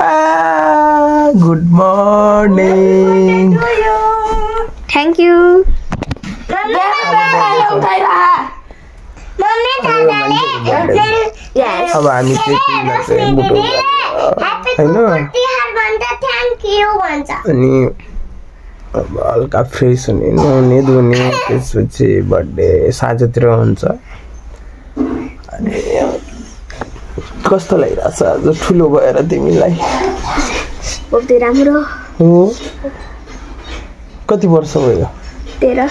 Good morning. Thank you. अब हामी अनि अब हल्का फ्रेस हुने नुहाउने धुने त्यसपछि बर्थडे साँझतिर हुन्छ। अनि कस्तो लागिरहेछ आज ठुलो भएर तिमीलाई? बहुत राम्रो हो। कति वर्ष भयो? 13।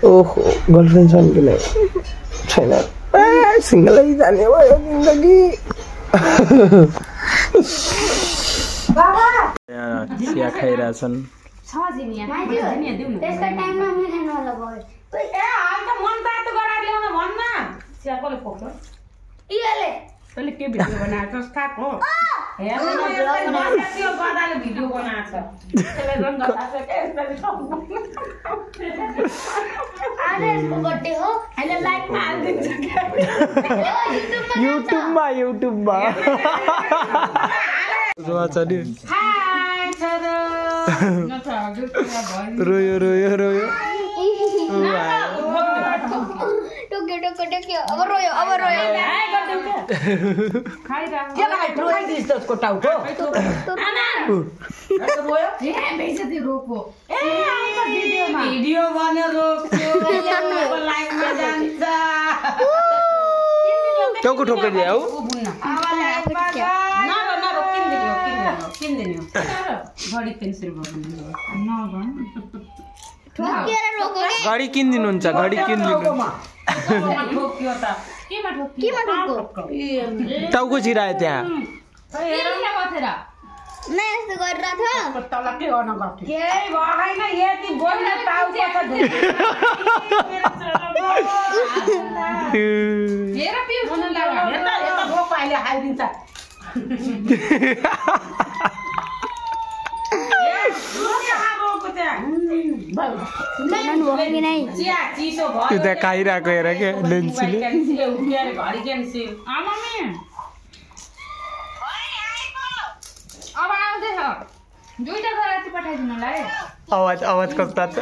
ओहो गर्लफ्रेन्ड छ कि नै? छैन। सिंगलै जाने भयो जिन्दगी। चिया खाइरहेछन्। तैँले के भिडियो बनाएको छ थाहा हो? त्यो गर्दाले भिडियो बनाएको छ। त्यसले रङ गर्दा के बर्थडे हो अहिले लाइभमा हालिदिन्छ युट्युबमा रोआ छ नि। रोयो रोयो रोयो। अब रोयो अब रोयो। भिडियो बन्यो टाउको ठोकिदिए हौ। घडी पेन्सिल घडी किनिदिनुहुन्छ? घडी किनिदिनु। टाउको चिरायो त्यहाँ। त्यो खाइरहेको हेर क्या लेन्सीले। आवाज कस्तो छ?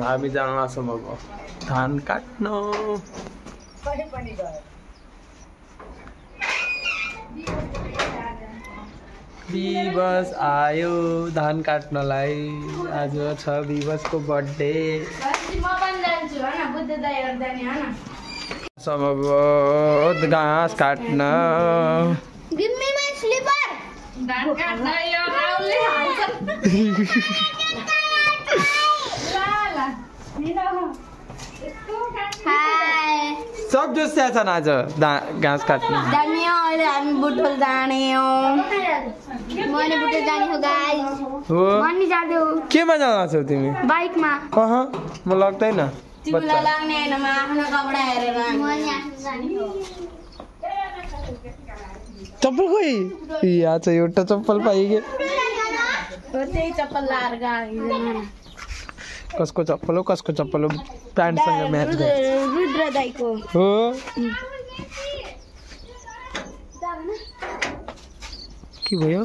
हामी जानुसम्म धान काट्न। विवश आयो धान काट्नलाई। आज छ विवशको बर्थडे। सम्भवत घाँस काट्न। सब जोस्या छन् आज घाँस काट्नु। अहिले हामी बुटोल जाने हो। मैले बुटोल जाने हो गाइस। हो मन्नी जाँदै हो। केमा जान्छौ तिमी? बाइकमा। म लाग्दैन। तिमीलाई लाग्ने हैन, म आफ्नो कपडा हेरेर मन्नी आफ्नो जाने हो। चप्पल खोइ यहाँ चाहिँ एउटा चप्पल पाइगे। त्यही चप्पल लाएर गयो। कसको चप्पल हो प्यान्टसँग म्याच गर्छ। रुद्र दाइको हो। के भयो?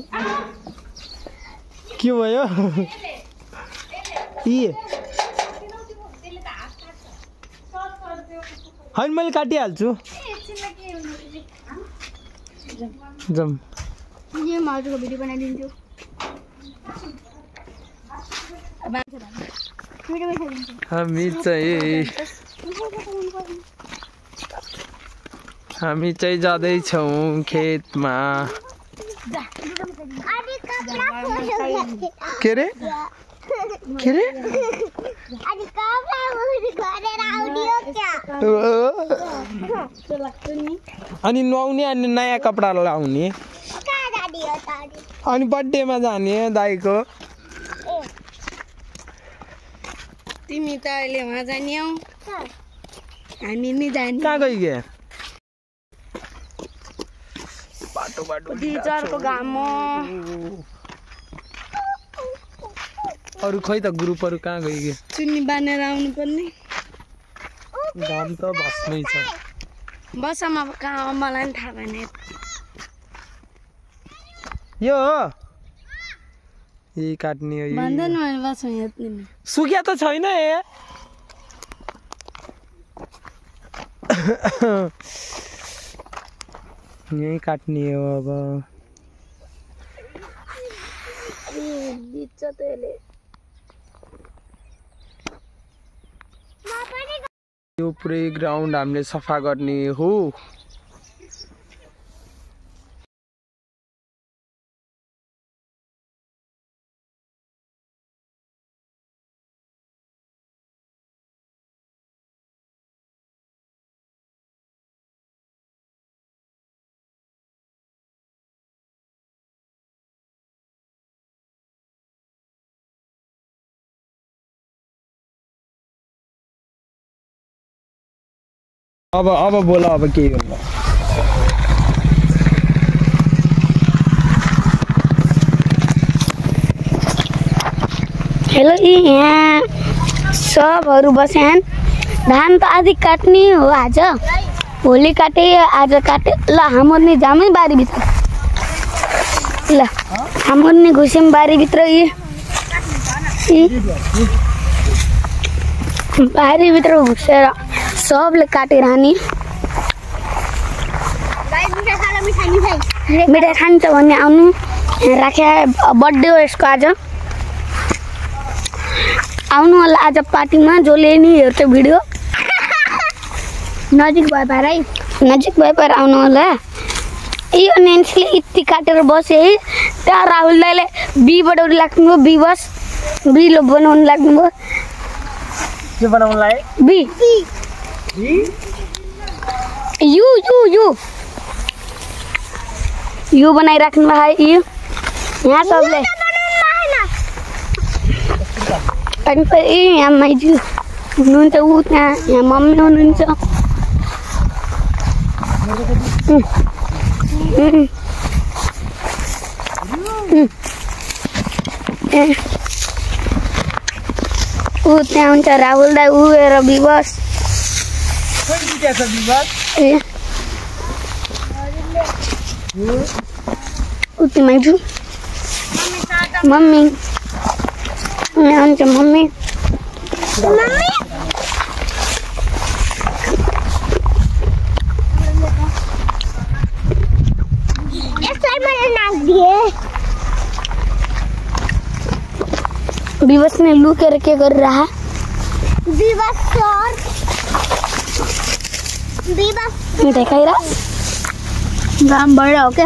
होइन मैले काटिहाल्छु। जाम ये माजुको भिडियो बनाइदिन्छु। हामी चाहिँ जाँदैछौँ खेतमा। के रे? अनि नुहाउने अनि नयाँ कपडा लाउने अनि बर्थडेमा जाने दाइको। तिमी त अहिले वहाँ जाने हौ, हामी नि जाने। कहाँ गइगे? बाटो टिचरको घाम हो। अरु खै त ग्रुपहरु कहाँ गइगे चुन्नी बानेर आउनु पर्ने घाम त भस्मै छ बसमा कहाँ मलाई नि थाहा भएन यो यही काट्ने हो भन्दैन मैले बसमा हेर्ने सुक्या त छैन ए यही काट्ने हो अब यो पुरै ग्राउन्ड हामीले सफा गर्ने हो अब बोला अब के गर्नु हेलो यहाँ सबहरू बस्यान् धान त आधी काट्ने हो आज भोलि काटे आज काटे ल हाम्रो नि जामै बारीभित्र ल हाम्रो नि घुस्यौँ बारीभित्र बारीभित्र घुसेर सबले काटेर हानी मिठाई खान्छ भने आउनु राखे बर्थडे हो यसको आज आउनु होला आज पार्टीमा जसले नि हेर्छ भिडियो नजिक भए आउनु होला यो नेन्सीले यति काटेर बसे है त्यहाँ राहुल दाइले बीबाट लाग्नुभयो बी बस बीलो बनाउनु लाग्नुभयो के बनाउनलाई बी यू बनाइराख्नु भयो यो यहाँ सबले अनि फेरि यहाँ माइजू हुनुहुन्छ ऊ त्यहाँ यहाँ मम्मी हुनुहुन्छ ऊ त्यहाँ हुन्छ राहुल दाइ ऊ र विवश उति माइजू मम्मी हुन्छ मम्मी विवश ने लुकेर के कर रहा मिठाई खाइरह घाम बढा हो क्या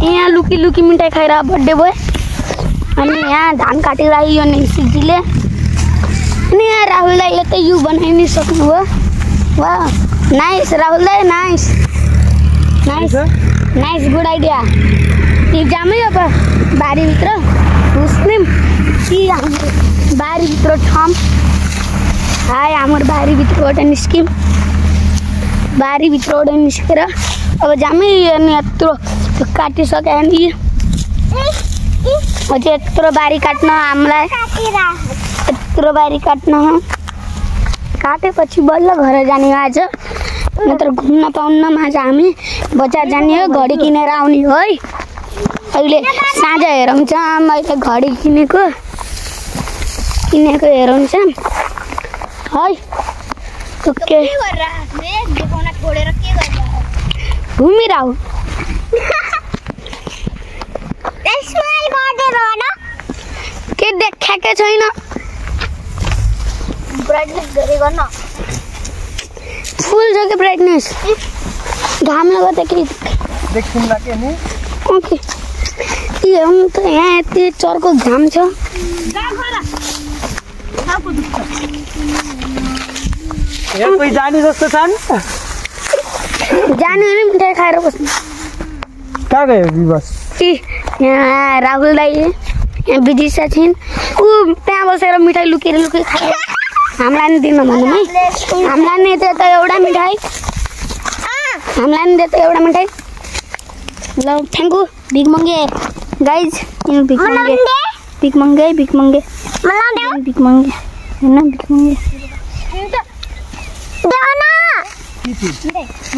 यहाँ लुकी लुकी मिठाई खाइरह बर्थडे बोय अनि यहाँ धान काटिरह्यो नेन्सीजीले अनि यहाँ राहुल दाइले त यू बनाइ नि सक्नुभयो वाह नाइस राहुल दाइ नाइस गुड आइडिया यी जामै अब बारीभित्र घुस्ने कि हाम्रो बारीभित्र ठम हाय हाम्रो बारीभित्रबाट निस्क्यौँ बारीभित्रबाट निस्केर अब जामै अनि यत्रो काटिसक्यो अनि अझै यत्रो बारी काट्न हामीलाई यत्रो बारी काट्न काटेपछि बल्ल घर जाने हो आज नत्र घुम्न पाउन्न आज हामी बजार जाने हो घडी किनेर आउने हो है अहिले साँझ हेरौँ मैले घडी किनेको हेरौँ है ओके घुमिरहु के देखाएकै छैन फुल छ के ब्राइटनेस घामले गर्दा के देखौँला के नि ओके हेर्नु त यहाँ यति चर्को घाम छ यहाँ कोही जाने जस्तो छन् जाने भने मिठाई खाएर बस्नु कहाँ गयो विवश यहाँ राहुल दाइ यहाँ विदिशा छिन् ऊ त्यहाँ बसेर मिठाई लुकेर खायो हामीलाई नि दिन भनौँ है हामीलाई नि त्यो त एउटा मिठाई हामीलाई नि त्यो एउटा मिठाई ल थ्याङ्क यू भिख मङ्गे गाइज भिख मङ्गे भिख मांगे भिख मांगे भिख मांगे है ना भिख मांगे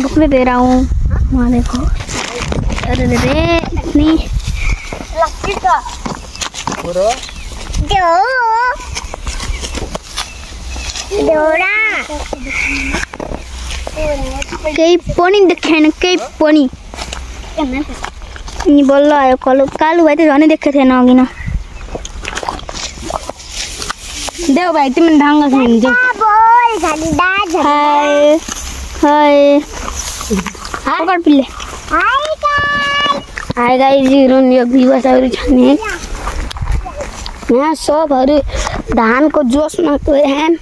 रुक में दे रहा हूँ वहाँ देखो अरे रे नहीं कई पनि देखेन कई पनि नि बल्ल आयो कालु भाइ त झनै देखेको थिएन अघि न देऊ भाइ तिमी ढङ्ग छ हिँड्छौ हाय हाय पकड पिल्ले हाय गाइस यो भिवासहरु छन् यहाँ सबहरु धानको जोसमा रहन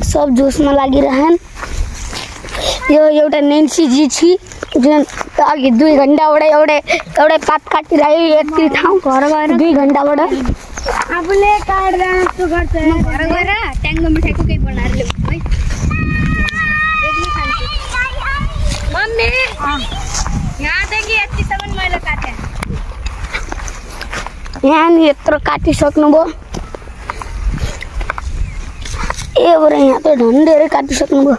सब जोसमा लागिरहन यो एउटा नेन्सी जी छी जुन अघि 2 घण्टाबाट एउटै पात काटिरह्यो यति ठाउँ घर गएर 2 घण्टाबाट आफूले काट्दा जस्तो गर्छ घर गएर ट्याङ्गो मिठाईको केही बनाएर ल्याऊ है एकले खान्छु मम्मी यहाँ देखि यतिसम्म मैले काटे यहाँ नि यत्रो काटिसक्नुभयो ए बरु यहाँ त झन् धेरै काटिसक्नुभयो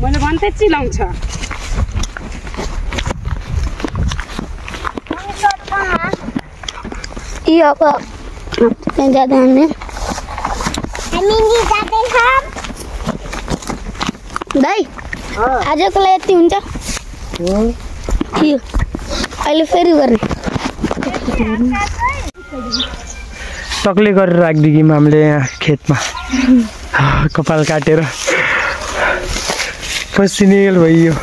मैले भन्थे चिलाउँछ ये अब कहीं जाते हैं हामी दाइ आजको लागि यति हुन्छ अहिले फेरि गर्ने टक्ले गरेर राखिदियौँ हामीले यहाँ खेतमा कपाल काटेर पसिनेल भइयो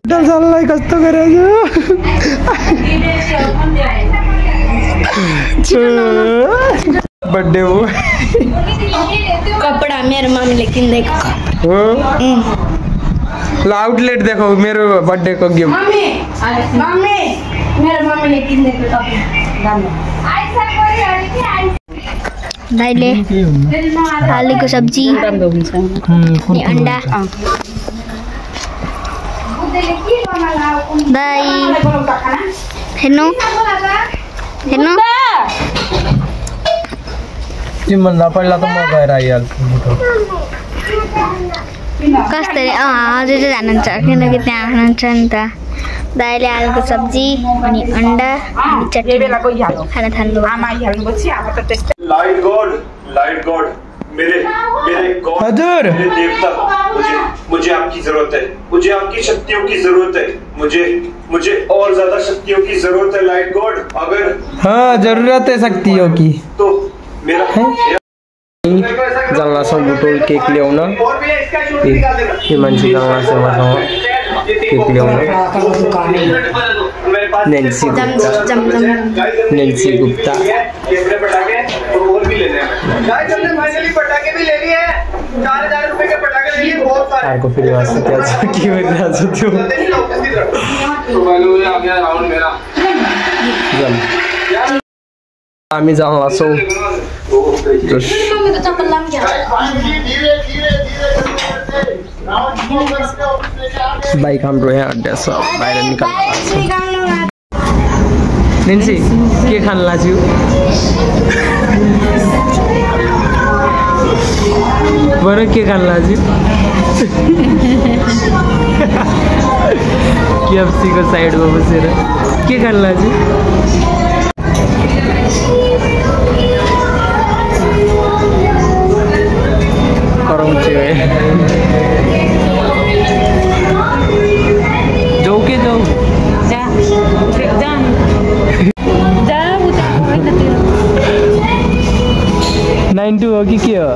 दललाई कस्तो गरेको बर्थडे हो कपडा मेरो मम्मीले किन्देको हो ल आउटलेट देखौ मेरो बर्थडे को गिफ्ट मम्मी मेरो मम्मीले किन्देको कपडा दाइले आलुको सब्जी अनि अंडा दाइ हेर्नु तिमीभन्दा पहिला त म गएर आइहाल्छु कसरी हजुर चाहिँ जानुहुन्छ किनकि त्यहाँ हुनुहुन्छ नि त दाइले आलुको सब्जी अनि अंडा अनि चटनी खाना थाल्नु लाइट गॉड मेरे गॉड हजुर मेरे देवता मुझे आपकी जरूरत है मुझे आपकी शक्तियों की जरूरत है मुझे और ज्यादा शक्तियों की जरूरत है लाइट गॉड अगर हाँ जरूरत है शक्तियों की तो मेरा जल्ला सब बुटोल केक ल्याउन यो मान्छे जल्ला सेवासँग केक ल्याउन नेन्सी गुप्ता अर्को फेरि के गरिरहेको छु त्यो हामी जल्ला छौँ बाइक हाम्रो यहाँ अड्डा छ बाहिर निकाल्नु नेन्सी के खान लाग्यो बरु के खान लाग्यो KFC को साइडमा बसेर के खान लाग्यो कराउँछु जाऊ के जाऊ नाइन टू हो कि के हो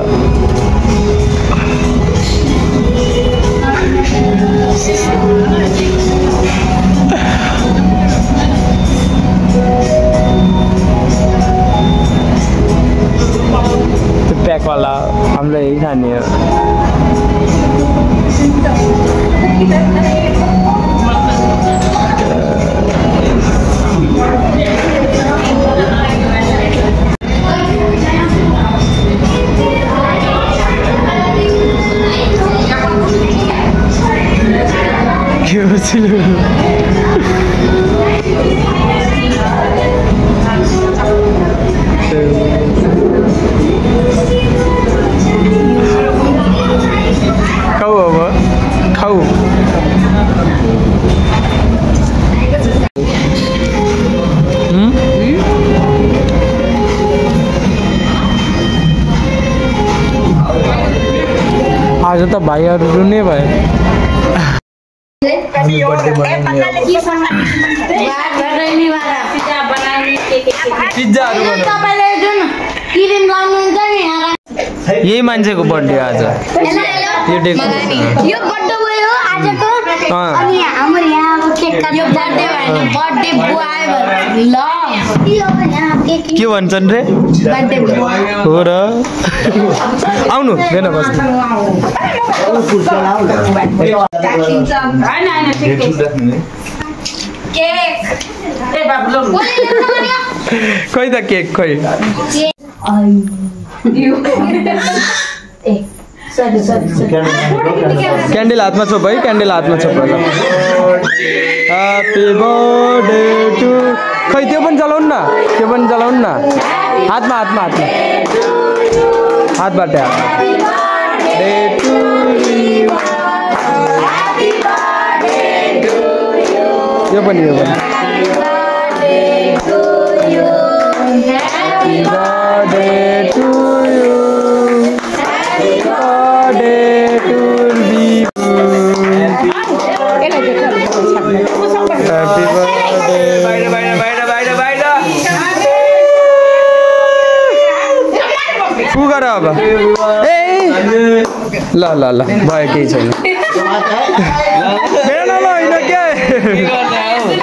त्यो प्याकवाला हामीलाई यही खाने हो कुर्सी खाऊ अब खाऊ आज त भाइहरू रुने भयो पिज्जाहरू यही मान्छेको बर्थडे आज यो बर्थडे भयो आजको अनि हाम्रो यहाँ केक काट्यो बर्थडे भएन बर्थडे बुवा आयो ल के भन्छन् रे हो र आउनु हेर्न बस्नु खोइ त केक खोइ क्यान्डल हातमा छोप है क्यान्डल हातमा छोप ह्याप्पी बर्थडे टु खै त्यो पनि चलाउनु न त्यो पनि चलाउनु न हातमा हातमा हातमा हातबाट डे टु यो पनि यो पनि Happy birthday to you. Happy birthday to you. Happy birthday. Baida. Foo गर अब ए ल भयो केही छैन मेरो नाम होइन के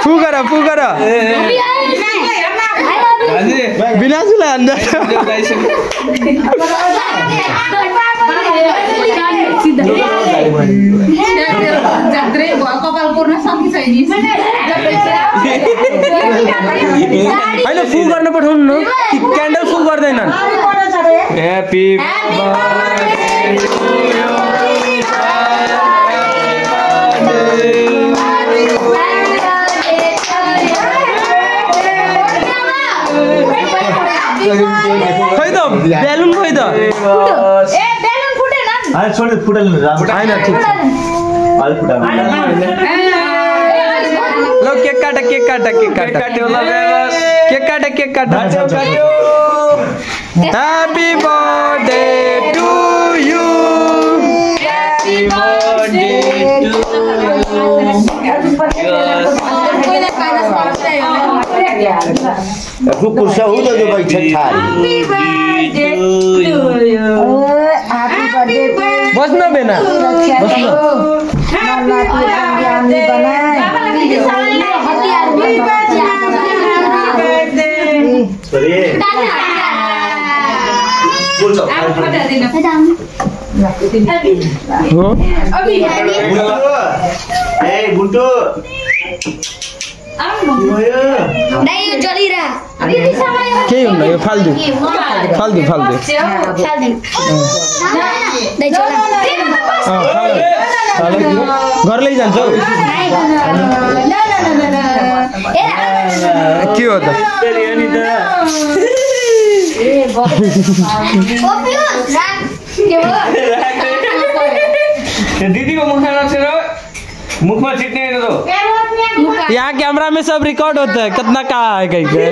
फू गर बिनाजुलाई हान्दा होइन फू गर्न पठाउनु न क्यान्डल फू गर्दैनन् ह्याप्पी खै त बेलुन खै त होइन ठिक ल केक काट happy birthday to you happy birthday to कुर्सा हो त जो बैठ बस्न बेना केही हुन्न यो फाल्दु घर लैजान्छ के हो त दीदी को मुख में चिटने तो यहाँ कैमरा में सब रिकॉर्ड होता है कितना कहाँ है कहीं के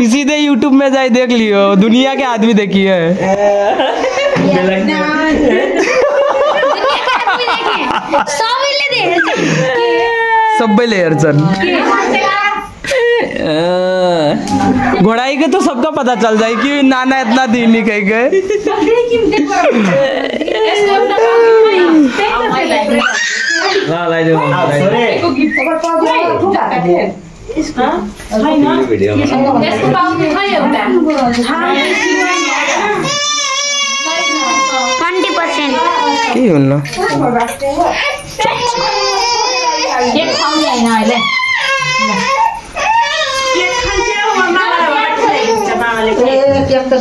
सीधे YouTube में जाए देख लियो दुनिया के आदमी देखिए सबैले हेर्छन् घोड़ाई के तो सबका पता चल जाए कि नाना इतना दिन नहीं कह गए के हुन्न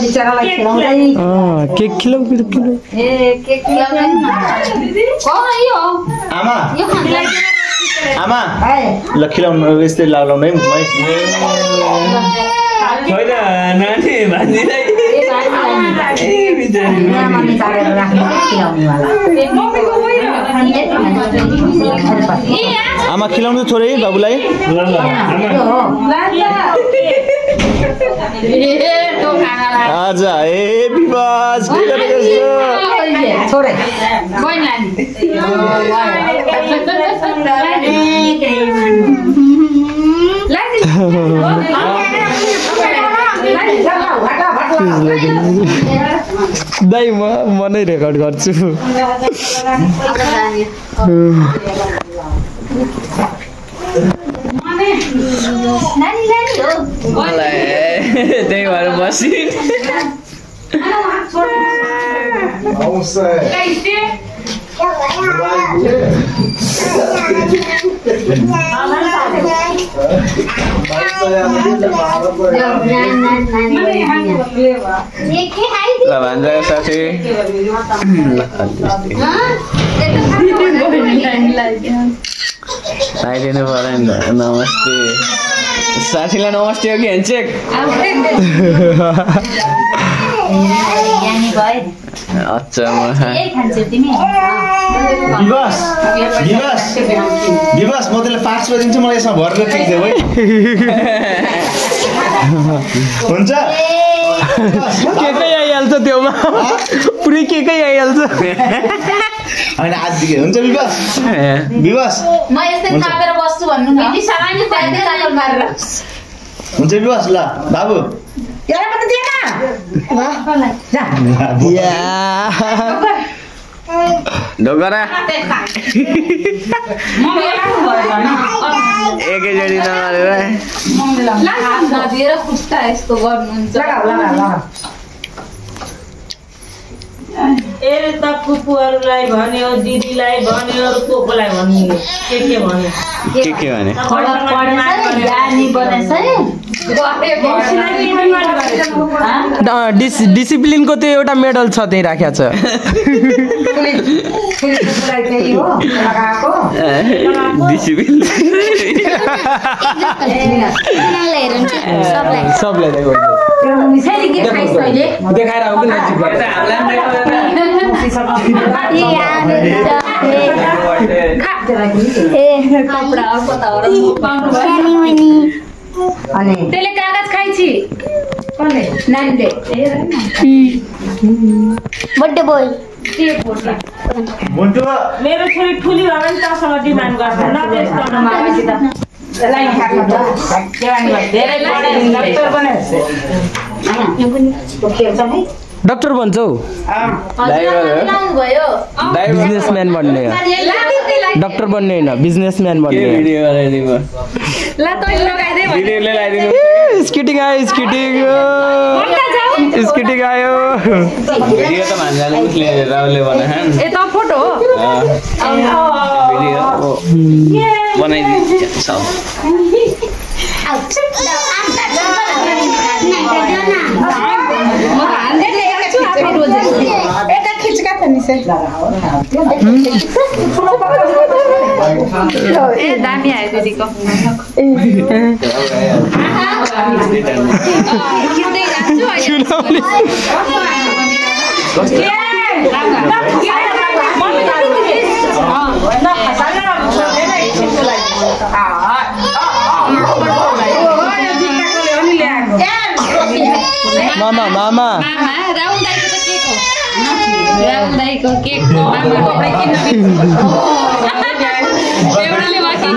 बिचरालाई खिलाउँदै केक खिलाउ किलो ए केक खिलाउँदै यो आमा यो खानलाई आमा ल खिलाउनु यस्तै लाउनु है मुखमै होइन नानी भान्जीलाई ए बिचारी मामी तारेर राख्नु खिलाउने वाला आमा खिलाउनु छोरे बाबुलाई आज ए विवास के गरेको छोरे दाइ म नै रेकर्ड गर्छु त्यही भएर बसी ल भान्जा साथी आइदिनु पऱ्यो नि त नमस्ते साथीलाई नमस्ते हो कि ह्यान्डसेक अच्छा विवास विवास विवास म त्यसलाई पार्ट्स गरिदिन्छु मलाई यसमा भरेर ठिक देऊ है हुन्छ केकै आइहाल्छ त्योमा पुरै केकै आइहाल्छ होइन आजदेखि हुन्छ विवास विवास म यस्तै थापेर बस्छु भन्नु न सामान्य फाइदा चाकल मारेर हुन्छ विवास ल बाबु एउटा पनि दिएन जा ढोकरा एकैचोटि नगरेर नदिएर खुट्टा यस्तो गर्नुहुन्छ ए त फुपूहरूलाई भन्यो दिदीलाई भन्यो कोकोलाई भन्यो के भन्यो के भने डिसिप्लिनको त्यो एउटा मेडल छ त्यही राखेको छ डिसिप्लिन सबलाई देखाएर आऊ कि त्यसले कागज खाइछि नानीले बर्थडे बोय मेरो छोरी ठुली भयो भने तसँग डिमान्ड गर्छ न त्यस्तो डक्टर भन्छौ बिजनेसम्यान बन्ने डक्टर बन्ने होइन बिजनेसम्यान बन्ने स्किटिङ आयो स्किटिङ आयो भिडियो त भान्जाले उसले राहुलले बनाए ए त फोटो हो भिडियो बनाइदिन्छ सब ए दामी आयो दिदीको मामा मामा राहुल दाइको केक हो मामा कपडा किन्न एउटाले बाँकी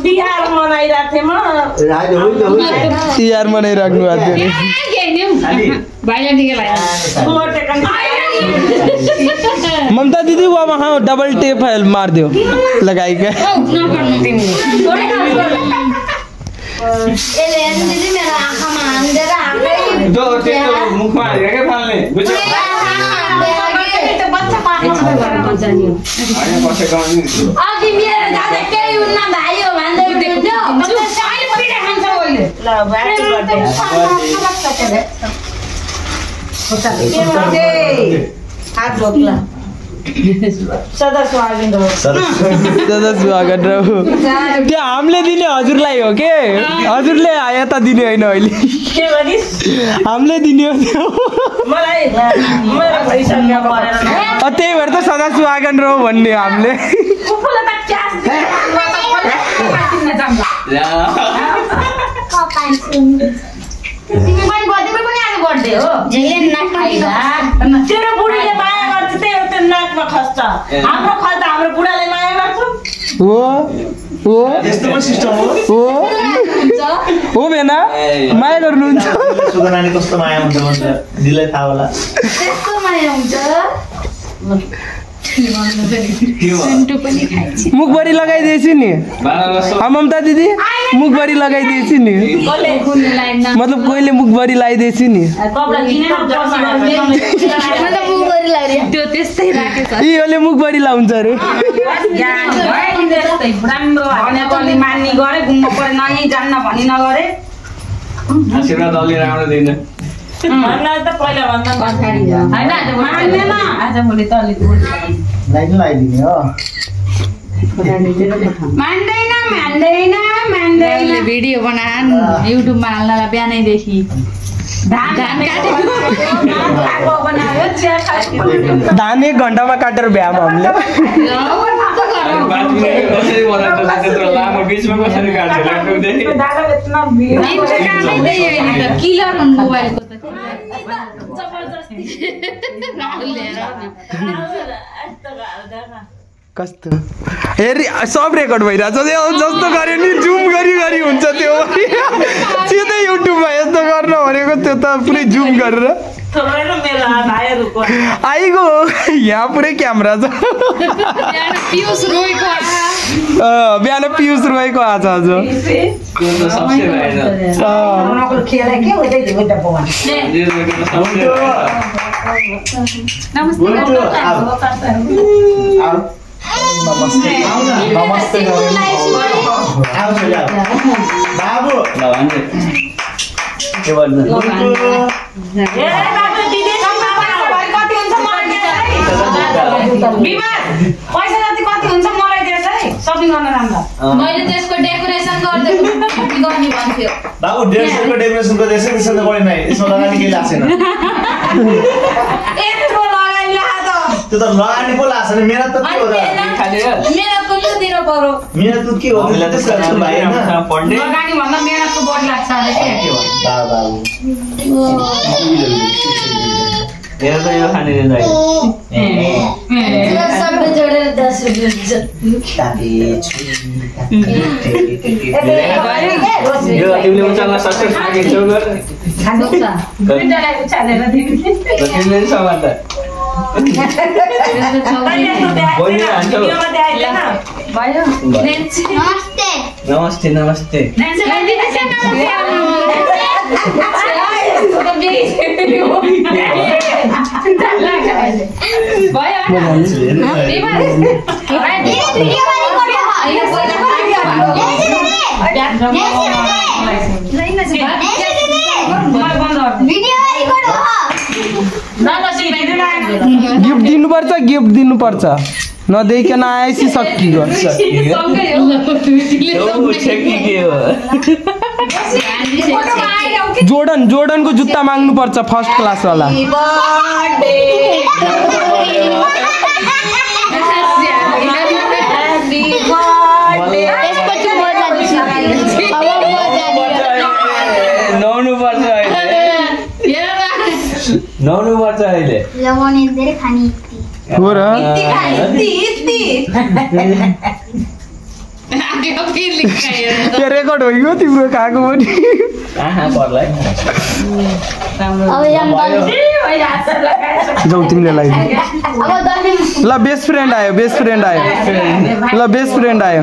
तिहार मनाइरहेको थिएँ म तिहार मनाइराख्नु भएको थियो ममता दीदी वो वहाँ डबल टेप है मार दो लगाई के मुखमा हालेर के फाल्ने बुझ्यौ अघि मेरो दादा केही हुन्न भाइ हो भन्दै ल ह्यापी बर्थडे हात बोक्ला सदा स्वागत रहो त्यो हामीले दिने हजुरलाई हो के हजुरले यता दिने होइन अहिले के भनिस् हामीले दिने हो मलाई मेरो पैसा परेर त्यही भएर त सदा सुहागन रहो भन्ने हामीले तिमी पनि बर्थडेमा पनि आज बर्थडे हो झैले नाक खाइला तेरो बुढीले माया गर्छ त्यही हो त्यो नाकमा खस्छ हाम्रो खल्छ हाम्रो बुढाले माया गर्छ हो हो यस्तो पनि सिस्टम हो बेना माया गर्नुहुन्छ सुगा नानी कस्तो माया हुन्छ भन्छ दिललाई थाहा होला त्यस्तो माया हुन्छ मुखभरि लगाइदिएछु नि ममता दिदी मुखभरि लगाइदिएछु नि मतलब कोहीले मुखभरि लगाइदिएछु नि योले मुखभरि लाउँछ अरे राम्रो भनेको मान्ने गरे घुम्नु परे नै जान्न भनी नगरे आशीर्वाद अलि राम्रो दिन भन्दा त पहिला भन्दा हैन आज मान्दैन आज भोलि त अलि लाइन लगाइदिने हो मान्दैन भिडियो बना युट्युबमा हाल्नलाई बिहानैदेखि धान 1 घण्टामा काटेर भ्याम हामीले लामो बिचमा कसरी कस्तो हेरी सब रेकर्ड भइरहेछ जस्तो गऱ्यो नि जुम गरी हुन्छ त्यो सिधै युट्युबमा यस्तो गर्न भनेको त्यो त पुरै जुम गरेर आइगो यहाँ पुरै क्यामेरा छ बिहान पियुष रोएको आज आज नमस्ते नमस्ते बाबु के भन्नु पैसा जति कति हुन्छ मलाई दिएछ है सपिङ गर्न राम्रो मैले त्यसको डेकोरेसन गर्दै गर्ने भन्थ्यो बाबु 150 को डेकोरेसन गर्दै यसो त गरे नै यसमा लगानी केही लाग्छ न यत्रो लगानी ला त त्यो त लगानी पो लाग्छ नि मेहनत त के हो त मेहनतको त दिनु पर्यो मेहनत के हो त्यसको भाइ हैन लगानी भन्दा मेहनतको बढी लाग्छ अरे के बाबु हेर त यो खाने दिन सबै जोडेर 10 रुपैयाँ यो तिमीले उचाल्न सक्छौ खाने छौ गर खानु छ पिटालाई उचालेर दिनु तिमीले समान त भयो नमस्ते नमस्ते गिफ्ट दिनुपर्छ नदेखिकन आएपछि सकियो जोर्डनको जुत्ता माग्नुपर्छ फर्स्ट क्लास वाला नुहाउनु पर्छ अहिले लगाउने धेरै खानी हो र त्यो रेकर्ड हो तिम्रो खाएको पनि जाऊ तिमीले लगाइदियो ल बेस्ट फ्रेन्ड आयो ल बेस्ट फ्रेन्ड आयो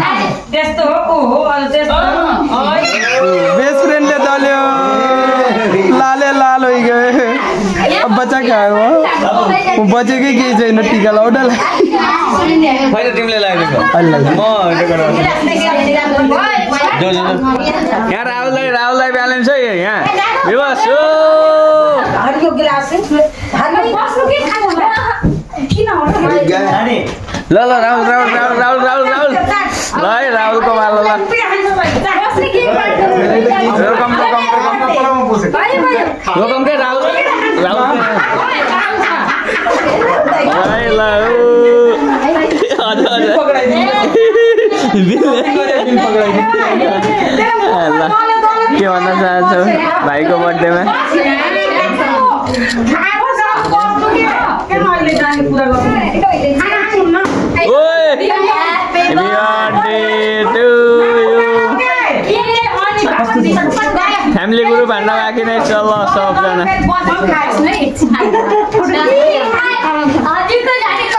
बेस्ट फ्रेन्डले दल्यो लाले लाल हो गए अब बच्चा खायो बचेकै केही छैन टिका लाउडालाई तिमीले लगाइदिएको यहाँ राहुललाई ब्यालेन्स है यहाँ विवास हरियो गिलास ल राहुल ल है राहुलको वाला ल रोकम के राहुल के भन्न चाहन्छौ भाइको बर्थडेमा फ्यामिली ग्रुप हान्न बाँकी नै छ ल सबजना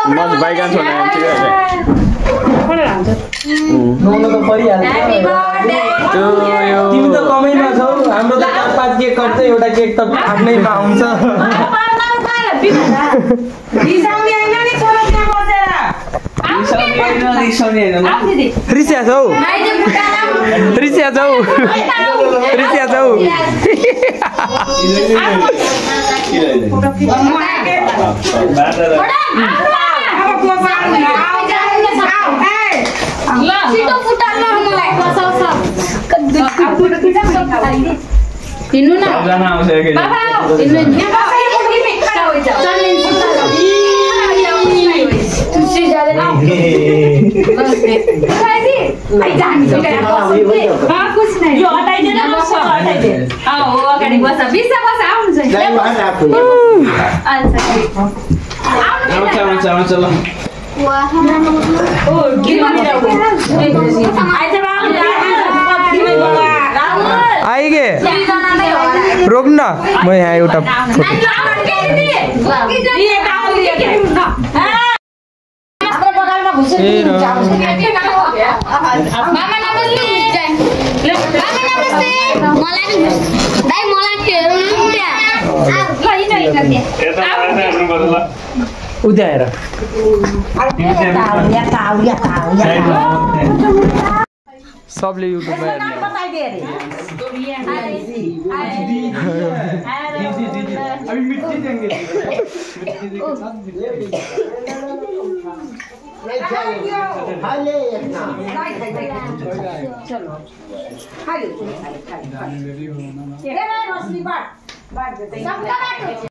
म बाइक छोड्न तिमी त कमैमा छौ हाम्रो त 4-5 केक कट्छ एउटा केक त आफ्नैमा आउँछ रिसिया छौ हिँड्नु न आइगे रोक न म यहाँ एउटा उद्याएर सबले युट्युबमा हेर्ने